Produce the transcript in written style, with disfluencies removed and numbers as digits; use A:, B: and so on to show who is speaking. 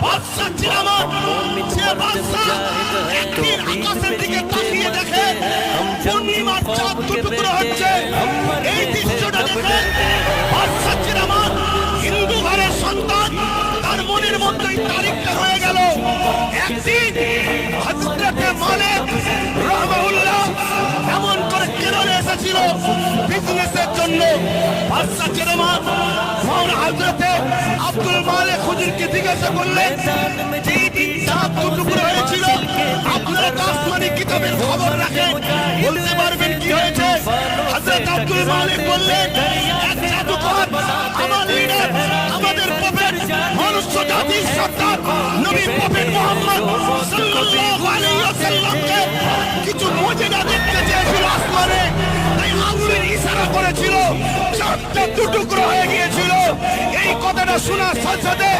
A: বাদশা ছিল আমার, সে বাদশা একদিন আকাশের দিকে তাকিয়ে দেখে পূর্ণিমার চাঁদ দুটুকরো হচ্ছে। এই দৃশ্যটা দেখে বাদশা ছিল আমার হিন্দু ঘরের সন্তান, তার মনের মধ্যেই তারিখটা হয়ে গেল। একদিন হযরতে মালিক রাহমাহুল্লাহ এমন করে কেরলে এসেছিল বিজনেসের জন্য। বাদশা ছিল আমার মাওলানা হযরতে আব্দুল মালিক হুজুরকে জিজ্ঞাসা করলেন, চাঁদ দুটুকরো হয়েছিল, আপনারা তো আসমানি কিতাবের খবর রাখেন, বলতে পারবেন কি হয়েছে? হযরত আব্দুল মালিক বললেন, এক জাদুকর আমার লিডার, আমাদের প্রফেট, মনুষ্য জাতির সর্দার নবী প্রফেট মুহাম্মদ সাল্লাল্লাহু আলাইহি ওয়াসাল্লামকে কিছু মুজিজা দেখতে চেয়েছিল আসমানে, তাই আঙ্গুলের ইশারা করেছিল, চাঁদটা দুটুকরো হয়ে গিয়েছিল। এই কথাটা শোনার সাথে সাথে